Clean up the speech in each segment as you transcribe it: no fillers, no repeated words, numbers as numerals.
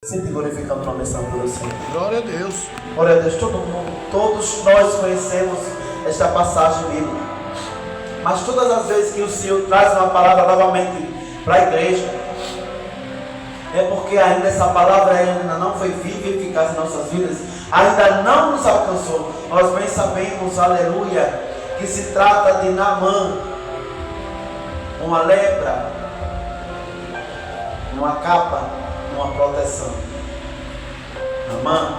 Sempre glorificando o nome santo do Senhor. Glória a Deus. Glória a Deus. Todos nós conhecemos esta passagem bíblica. Mas todas as vezes que o Senhor traz uma palavra novamente para a igreja, é porque ainda essa palavra ainda não foi viva e eficaz em nossas vidas, ainda não nos alcançou. Nós bem sabemos, aleluia, que se trata de Naamã, uma lepra, uma capa, uma proteção. Naamã,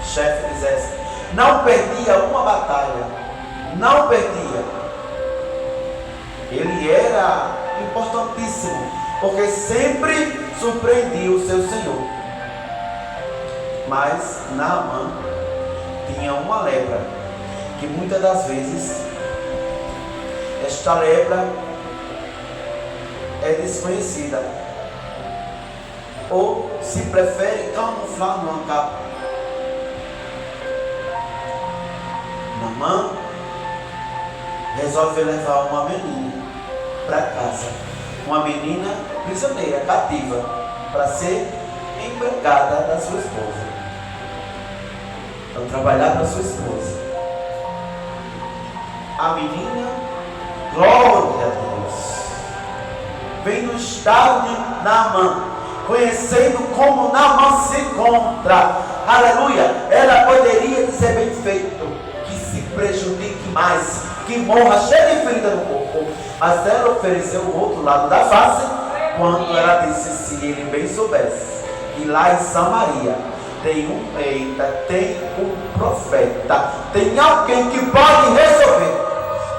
chefe de exército, não perdia uma batalha, não perdia. Ele era importantíssimo, porque sempre surpreendia o seu Senhor. Mas Naamã tinha uma lepra, que muitas das vezes esta lepra é desconhecida, ou se prefere camuflar numa capa. Naamã resolve levar uma menina para casa, uma menina prisioneira, cativa, para ser empregada da sua esposa, para trabalhar para sua esposa. A menina, glória a Deus, vem no estado de Naamã, conhecendo como Naamã se encontra, aleluia. Ela poderia dizer bem feito, que se prejudique mais, que morra cheia de ferida no corpo, mas ela ofereceu o outro lado da face, quando ela disse: se ele bem soubesse que lá em Samaria tem um profeta, tem alguém que pode resolver.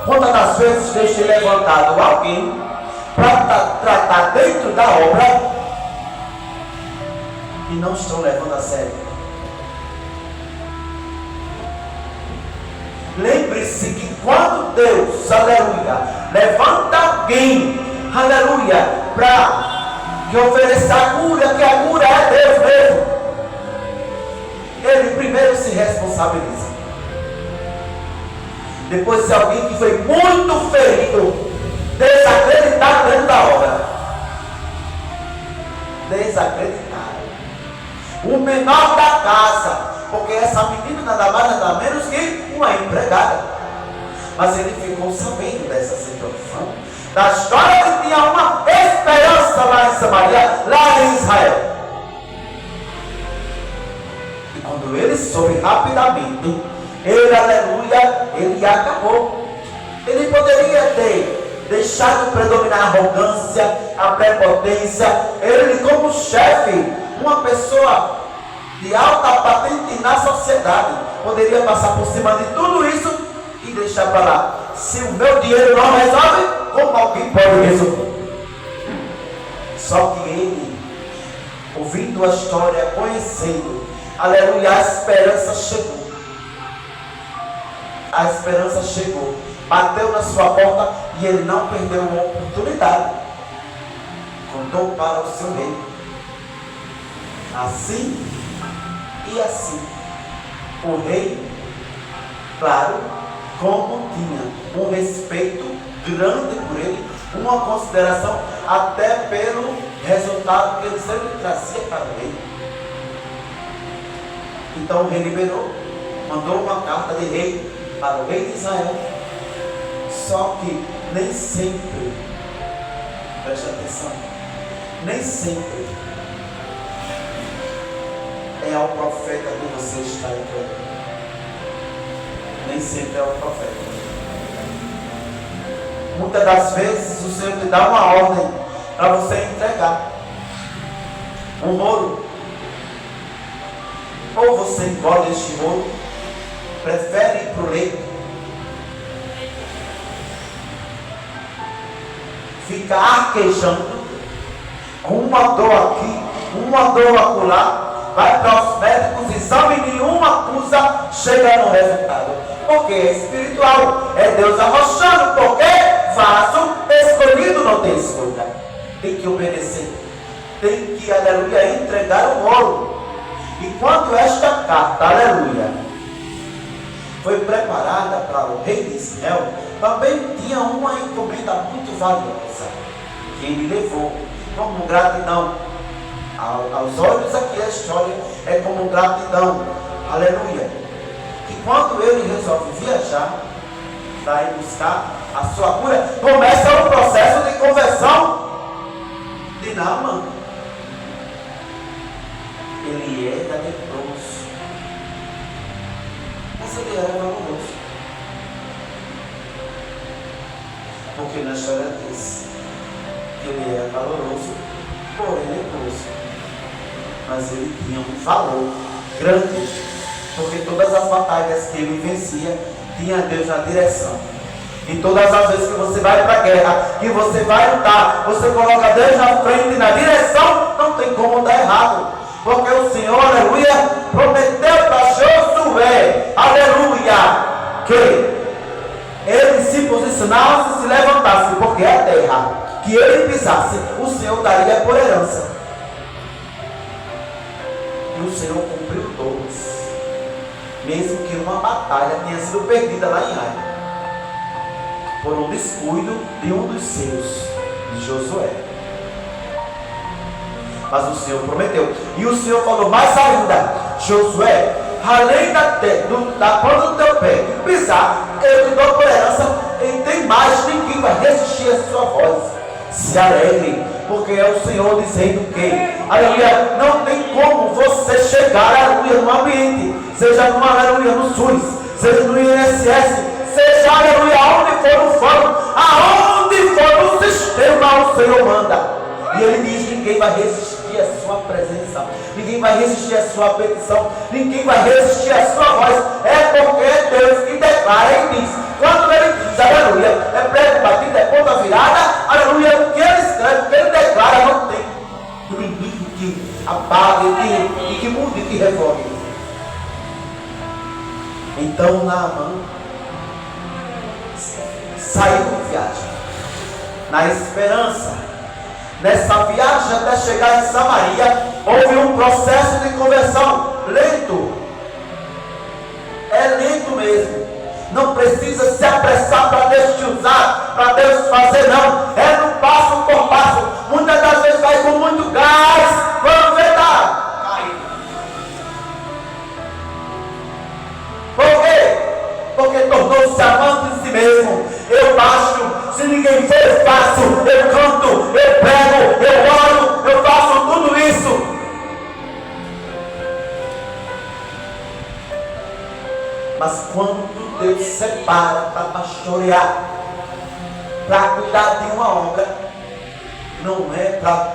Quantas das vezes deixei levantado alguém para tratar dentro da obra e não estão levando a sério? Lembre-se que quando Deus, aleluia, levanta alguém, aleluia, para que ofereça a cura, que a cura é Deus mesmo, ele primeiro se responsabiliza. Depois, se alguém que foi muito ferido desacreditar dentro da obra, desacreditar, o menor da casa, porque essa menina nada mais nada menos que uma empregada, mas ele ficou sabendo dessa situação, da história que tinha uma esperança lá em Samaria, lá em Israel. E quando ele soube rapidamente, ele, aleluia, ele acabou. Ele poderia ter deixado predominar a arrogância, a prepotência. Ele, como chefe, uma pessoa de alta patente na sociedade, poderia passar por cima de tudo isso e deixar para lá. Se o meu dinheiro não resolve, como alguém pode resolver? Só que ele, ouvindo a história, conhecendo, aleluia, a esperança chegou. A esperança chegou, bateu na sua porta e ele não perdeu uma oportunidade. Contou para o seu rei. Assim e assim, o rei, claro, como tinha um respeito grande por ele, uma consideração até pelo resultado que ele sempre trazia para o rei. Então o rei liberou, mandou uma carta de rei para o rei de Israel. Só que nem sempre, preste atenção, nem sempre é ao profeta que você está entregando. Nem sempre é ao profeta. Muitas das vezes o Senhor te dá uma ordem para você entregar um rolo. Ou você engole este rolo, prefere ir para o leito, fica arquejando, com uma dor aqui, uma dor acolá, vai para os médicos, exame nenhum acusa, chega no resultado. Porque é espiritual, é Deus arrochando, porque vaso escolhido não tem escolha. Tem que obedecer, tem que, aleluia, entregar o rolo. E quando esta carta, aleluia, foi preparada para o rei de Israel, também tinha uma encomenda muito valiosa, que ele levou como gratidão. Aos olhos aqui a história é como gratidão. Aleluia. Que quando ele resolve viajar para ir buscar a sua cura, começa o processo de conversão de Naamã. Ele era leproso, mas ele era valoroso, porque na história diz que ele era valoroso, porém leproso, mas ele tinha um valor grande, porque todas as batalhas que ele vencia, tinha Deus na direção. E todas as vezes que você vai para a guerra, que você vai lutar, você coloca Deus na frente e na direção, não tem como dar errado. Porque o Senhor, aleluia, prometeu para Josué, aleluia, que ele se posicionasse e se levantasse, porque a terra que ele pisasse, o Senhor daria por herança. E o Senhor cumpriu todos, mesmo que uma batalha tenha sido perdida lá em Ai, por um descuido de um dos seus, de Josué. Mas o Senhor prometeu. E o Senhor falou mais ainda: Josué, além da ponta do teu pé pisar, eu te dou por herança, e tem mais, ninguém vai resistir a sua voz. Se alegre, porque é o Senhor dizendo que, aleluia, não tem como você chegar, aleluia, no ambiente, seja no, aleluia, no SUS, seja no INSS, seja, aleluia, aonde for o fórum, aonde for o sistema, o Senhor manda. E ele diz: ninguém vai resistir a sua presença, ninguém vai resistir a sua petição, ninguém vai resistir a sua voz. É porque é Deus que declara e diz. Quando ele diz, aleluia, é prego batido, é ponta virada, aleluia, o que ele escreve, o que ele declara, não tem inimigo que apague e que mude, que revogue. Então Naamã saiu de viagem, na esperança. Nessa viagem até chegar em Samaria, houve um processo de conversão lento. É lento mesmo. Não precisa se apressar para Deus te usar, para Deus fazer, não. É no passo por passo. Muitas das vezes vai com muito gás, quando vê tá caindo. Por quê? Porque tornou-se amante de si mesmo. Eu baixo, se ninguém for, eu faço, eu canto, eu prego, eu oro, eu faço tudo isso. Mas quando Deus separa para pastorear, para cuidar de uma obra, não é para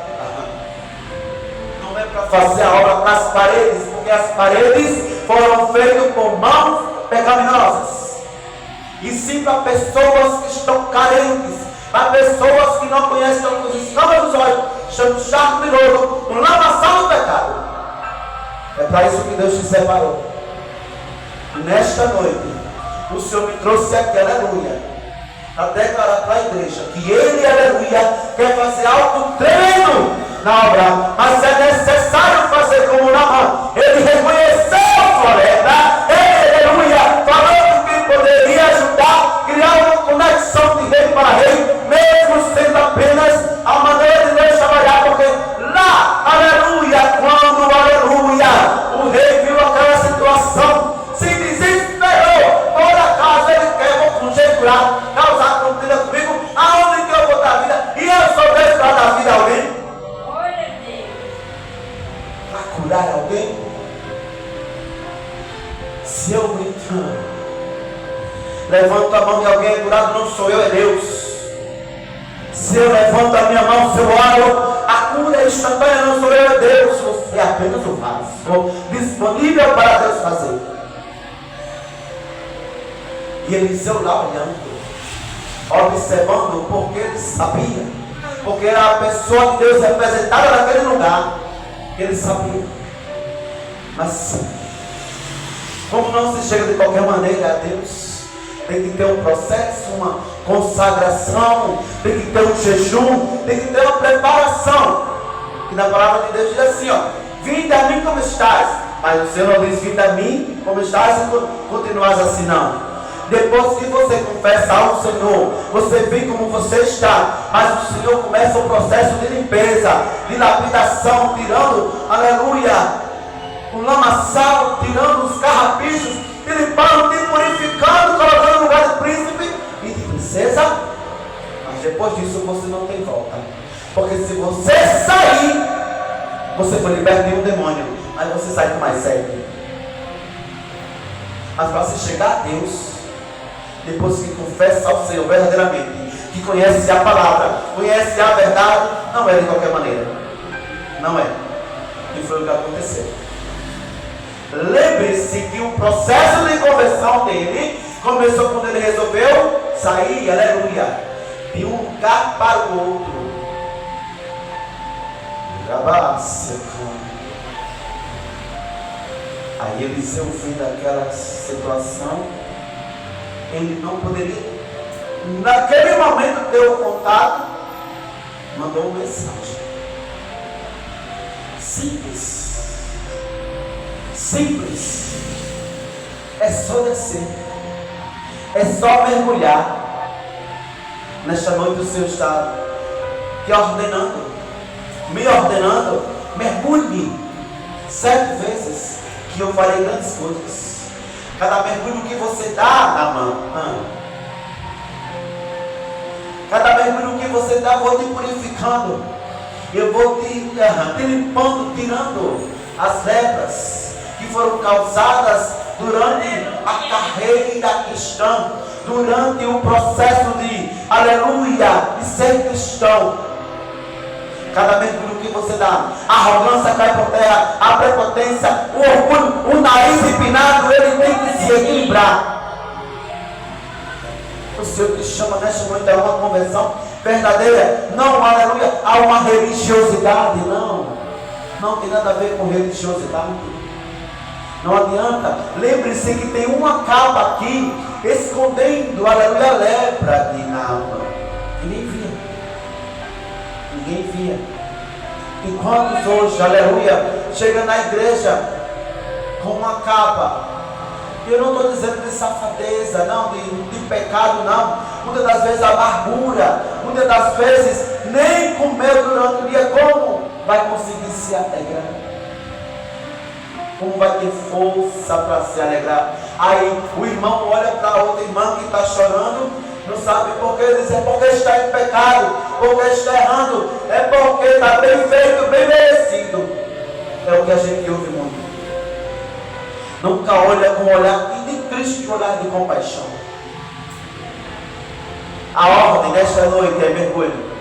fazer a obra para as paredes, porque as paredes foram feitas por mãos pecaminosas. E sim para pessoas que estão carentes, para pessoas que não conhecem, estão com os escamas dos olhos, estão no charco de lodo, no lamaçal do pecado. É para isso que Deus te separou. E nesta noite, o Senhor me trouxe aqui, aleluia, para declarar para a igreja que Ele, aleluia, quer fazer algo tremendo na obra, mas é necessário fazer como Naamã. Ele reconheceu a floresta, ele, aleluia, falou que poderia ajudar, criar uma conexão de rei para rei, mesmo sendo apenas a maneira de Deus trabalhar, porque lá, aleluia, quando, aleluia, o rei viu aquela situação, se desesperou. Por acaso ele quer, vou conjecturar, causar contenda comigo, aonde que eu vou dar vida? E eu sou Deus para dar vida a alguém? Para curar alguém? Se eu gritando, levanto a mão de alguém curado, não sou eu, é Deus. Se eu levanto a minha mão, se eu oro, a cura é instantânea, não sou eu, é Deus. Você é apenas o vaso disponível para Deus fazer. E Eliseu lá olhando, observando, porque ele sabia, porque era a pessoa de Deus representada naquele lugar, ele sabia. Mas como não se chega de qualquer maneira a Deus, tem que ter um processo, uma consagração, tem que ter um jejum, tem que ter uma preparação. E na palavra de Deus diz assim, ó: vinde a mim como estás. Mas o Senhor não diz: vinde a mim como estás e continuas assim, não. Depois que você confessa ao Senhor, você vê como você está, mas o Senhor começa o processo de limpeza, de lapidação, tirando, aleluia, o lamaçal, tirando os carrapichos, te limpando, te purificando, colocando no lugar de príncipe e de princesa. Mas depois disso você não tem volta, porque se você sair, você foi liberto de um demônio, mas você sai com mais 7. Mas para você chegar a Deus, depois que confessa ao Senhor verdadeiramente, que conhece a palavra, conhece a verdade, não é de qualquer maneira, não é. E foi o que aconteceu. Lembre-se que o processo de conversão dele começou quando ele resolveu sair, aleluia, de um lugar para o outro. Aí Eliseu, vendo aquela situação, ele não poderia, naquele momento, ter o contato, mandou uma mensagem simples. Simples. É só descer, é só mergulhar. Nesta noite o Senhor está te ordenando, me ordenando: mergulhe 7 vezes, que eu farei grandes coisas. Cada mergulho que você dá na mão, cada mergulho que você dá, eu vou te purificando, eu vou te limpando, tirando as lepras que foram causadas durante a carreira cristã, durante o processo de, aleluia, de ser cristão. Cada mergulho que você dá, a arrogância cai por terra, a prepotência, o orgulho, o nariz empinado, ele tem que se equilibrar. O Senhor te chama nesta noite a uma conversão verdadeira, não, aleluia, a uma religiosidade, não tem nada a ver com religiosidade. Não adianta. Lembre-se que tem uma capa aqui escondendo, aleluia, a lepra de Naaman. Ninguém via. E quantos hoje, aleluia, chegam na igreja com uma capa? Eu não estou dizendo de safadeza, não, de pecado, não. Muitas das vezes amargura, muitas das vezes nem comeu durante o dia. Como vai conseguir se alegrar? Como vai ter força para se alegrar? Aí o irmão olha para a outra irmã que está chorando, não sabe por que, diz: é porque está em pecado, porque está errando, é porque está bem feito, bem merecido. É o que a gente ouve muito. Nunca olha com o olhar de Cristo, olhar de compaixão. A ordem desta noite é mergulho.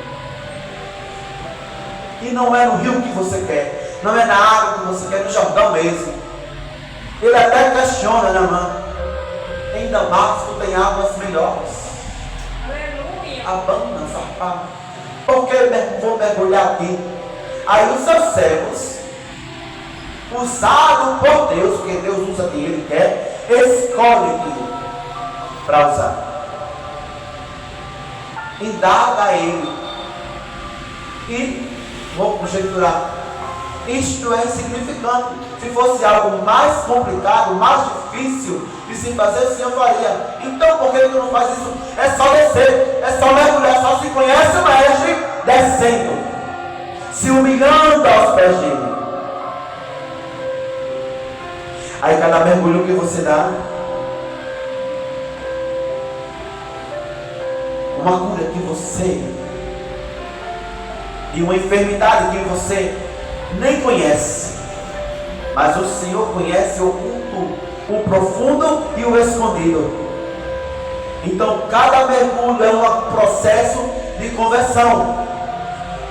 E não é no rio que você quer, não é na água que você quer, no Jordão mesmo. Ele até questiona, né, mano? Em Damasco tem águas melhores. Abana, zarpar. Por que vou mergulhar aqui? Aí os seus servos, usado por Deus, porque Deus usa quem Ele quer, escolhe para usar. Indaga a Ele. E vou conjecturar. Isto é insignificante. Se fosse algo mais complicado, mais difícil de se fazer, o Senhor faria. Então por que tu não faz isso? É só descer, é só mergulhar. Só se conhece o mestre descendo, se humilhando aos pés dele. Aí cada mergulho que você dá, uma cura que você, de uma enfermidade que você nem conhece, mas o Senhor conhece o oculto, o profundo e o escondido. Então cada mergulho é um processo de conversão.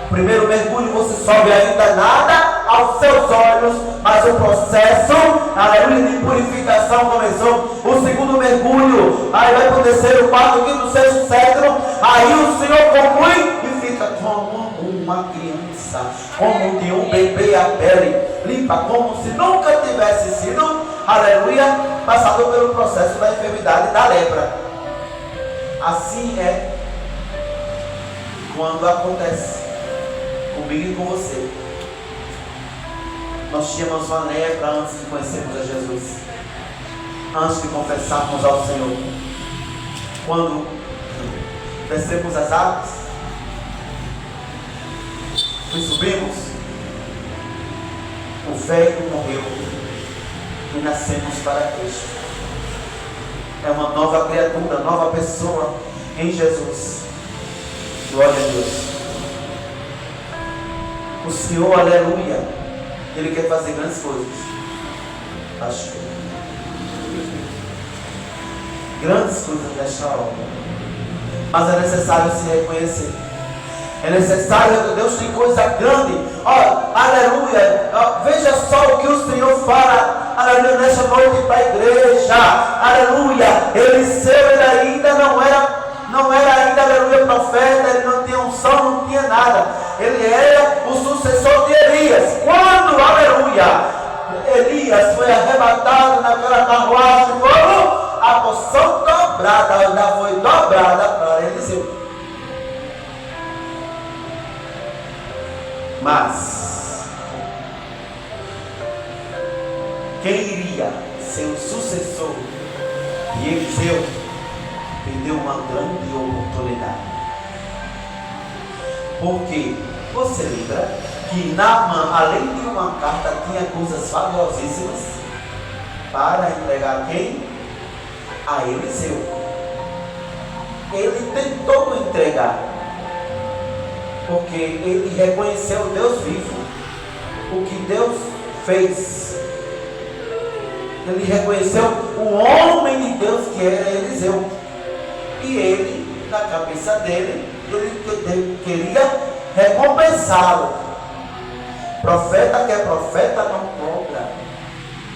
Primeiro mergulho você sobe ainda nada aos seus olhos, mas o processo, aleluia, de purificação começou. O segundo mergulho, aí vai para o terceiro, quarto, quinto, sexto, sétimo. Aí o Senhor conclui e fica como uma criança, como de um bebê a pele, limpa, como se nunca tivesse sido, aleluia, passado pelo processo da enfermidade da lepra. Assim é quando acontece comigo e com você. Nós tínhamos uma lepra antes de conhecermos a Jesus, antes de confessarmos ao Senhor. quando descemos as águas e subimos, o velho morreu e nascemos para Cristo. É uma nova criatura, nova pessoa em Jesus. Glória a Deus. O Senhor, aleluia, Ele quer fazer grandes coisas. Acho que grandes coisas nesta obra. Mas é necessário se reconhecer. É necessário que Deus tem coisa grande. Ó, aleluia. Ó, veja só o que o Senhor fala, aleluia, nesta noite para a igreja. Aleluia. Eliseu, ele ainda não era ainda, aleluia, profeta. Ele não tinha unção, não tinha nada. Ele era o sucessor de Elias. Quando, aleluia, Elias foi arrebatado naquela carruagem, como a porção dobrada, ainda foi dobrada para Eliseu. Mas quem iria ser o sucessor de Eliseu perdeu uma grande oportunidade. Porque você lembra que Naamã, além de uma carta, tinha coisas valiosíssimas para entregar quem? A Eliseu. Ele tentou entregar, porque ele reconheceu o Deus vivo, o que Deus fez. Ele reconheceu o homem de Deus que era Eliseu. E ele, na cabeça dele, ele queria recompensá-lo. Profeta que é profeta não cobra.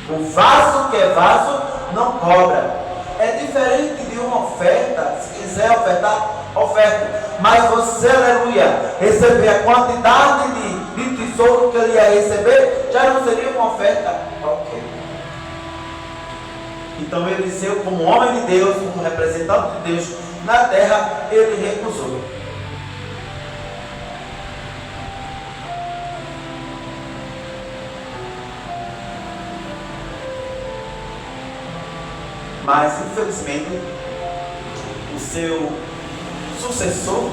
O vaso que é vaso não cobra. É diferente de uma oferta. Se quiser ofertar, oferta. Mas você, aleluia, receber a quantidade de tesouro que ele ia receber, já não seria uma oferta qualquer. Então Eliseu, como homem de Deus, como representante de Deus na terra, ele recusou. Mas infelizmente o seu sucessor,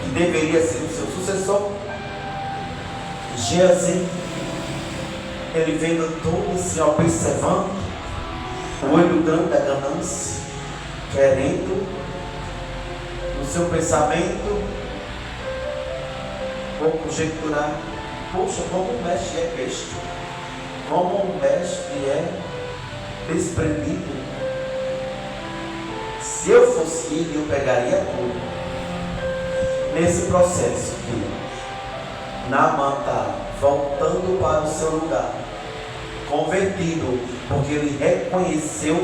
que deveria ser o seu sucessor, Geazi, ele vendo todo assim, observando o olho grande da ganância, querendo no seu pensamento vou conjecturar, poxa, como o mestre é besta, como o mestre é desprendido. Se eu fosse ele, eu pegaria tudo. Nesse processo que Naamã está voltando para o seu lugar, convertido, porque ele reconheceu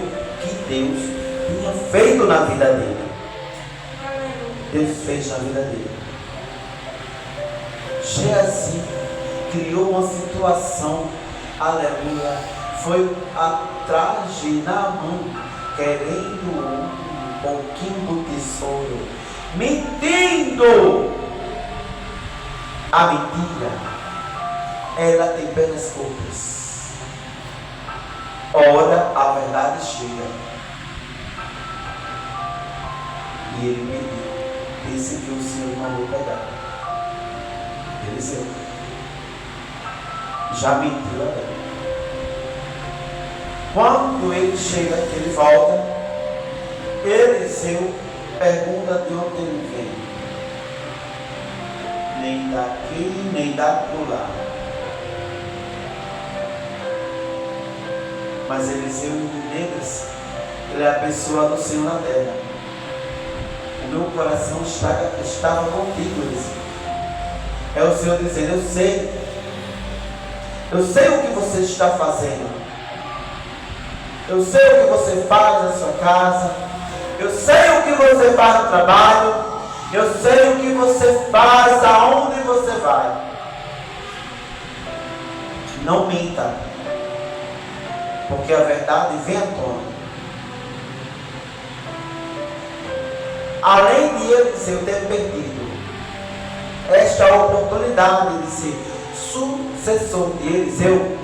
que Deus tinha feito na vida dele. Deus fez na vida dele. Geazi criou uma situação, aleluia, foi atrás de Naamã, querendo um pouquinho do tesouro, mentindo. A mentira, ela tem penas curtas. Ora, a verdade chega. E ele pediu, disse que o Senhor mandou pegar. Eliseu já mentiu até. Quando ele chega, ele volta, Eliseu pergunta de onde ele vem. Nem daqui, nem daquela. Mas Eliseu lembre-se, ele é a pessoa do Senhor na terra. O meu coração estava contigo, Eliseu. É o Senhor dizendo, eu sei o que você está fazendo. Eu sei o que você faz na sua casa. Eu sei o que você faz no trabalho. Eu sei o que você faz, aonde você vai. Não minta, porque a verdade vem à tona. Além de Eliseu ter perdido esta oportunidade de ser sucessor de Eliseu,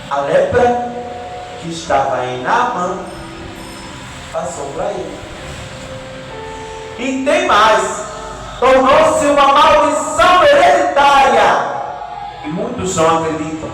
a lepra que estava em Naamã passou para ele. E tem mais, tornou-se uma maldição hereditária. E muitos não acreditam.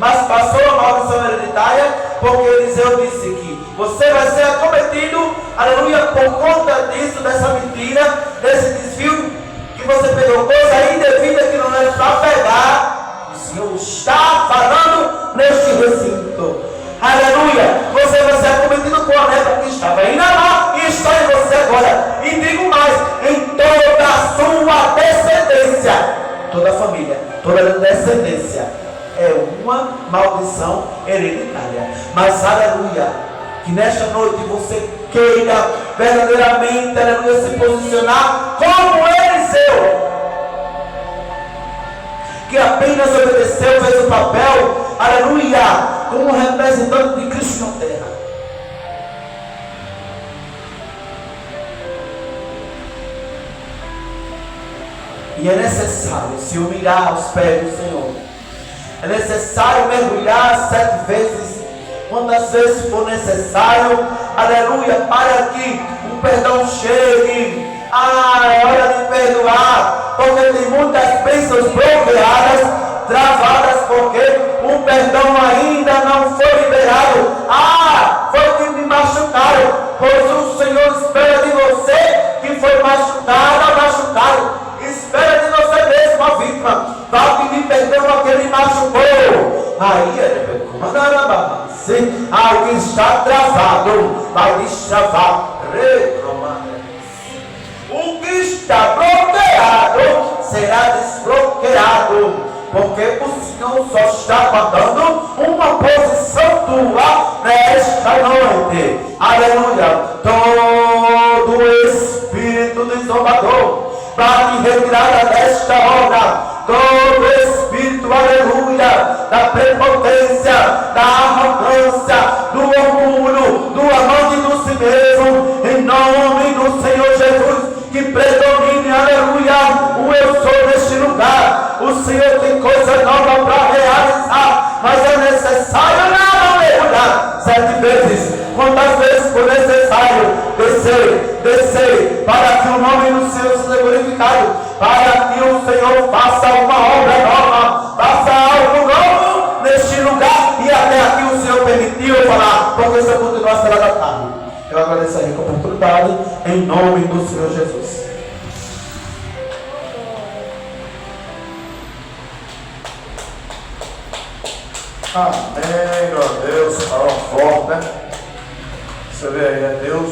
Mas passou a maldição hereditária porque Eliseu disse que você vai ser acometido, aleluia, por conta disso, dessa mentira, desse desvio, que você pegou coisa indevida que não é para pegar. O Senhor está falando neste recinto. Aleluia! Você vai ser acometido com a lepra que estava em Naamã e está em você agora. E digo mais, em toda a sua descendência, toda a família, toda a descendência, é uma maldição hereditária. Mas aleluia, que nesta noite você queira verdadeiramente, aleluia, se posicionar como Eliseu, que apenas obedeceu, fez o papel, aleluia, como representante de Cristo na terra. E é necessário se humilhar aos pés do Senhor. É necessário mergulhar 7 vezes, quantas vezes for necessário, aleluia, para que o perdão chegue. É hora de perdoar, porque tem muitas bênçãos bloqueadas, travadas, porque o perdão ainda não foi liberado. Foi que me machucaram, pois o Senhor espera de você que foi machucado. Espera de você mesmo, a vítima. Vai pedir perdão a quem lhe machucou. Alguém está travado, vai destravar. O que está bloqueado será desbloqueado, porque o Senhor só está guardando uma posição tua nesta noite. Aleluia. Todo espírito desolador vai me retirar desta hora. Todo espírito, aleluia, da prepotência, da arrogância, do orgulho, do amor de si mesmo, em nome do Senhor Jesus, que predomine, aleluia, o eu sou neste lugar. O Senhor tem coisa nova para realizar, mas é necessário nada mergulhar 7 vezes, quantas vezes for necessário, descer, para que o nome do Senhor seja glorificado, para que o Senhor faça uma obra nova, faça algo novo neste lugar, e até aqui o Senhor permitiu eu falar, porque se eu continuar será da tarde. Eu agradeço a rica oportunidade, em nome do Senhor Jesus. Amém, meu Deus, fala forte, né? Você vê aí, é Deus.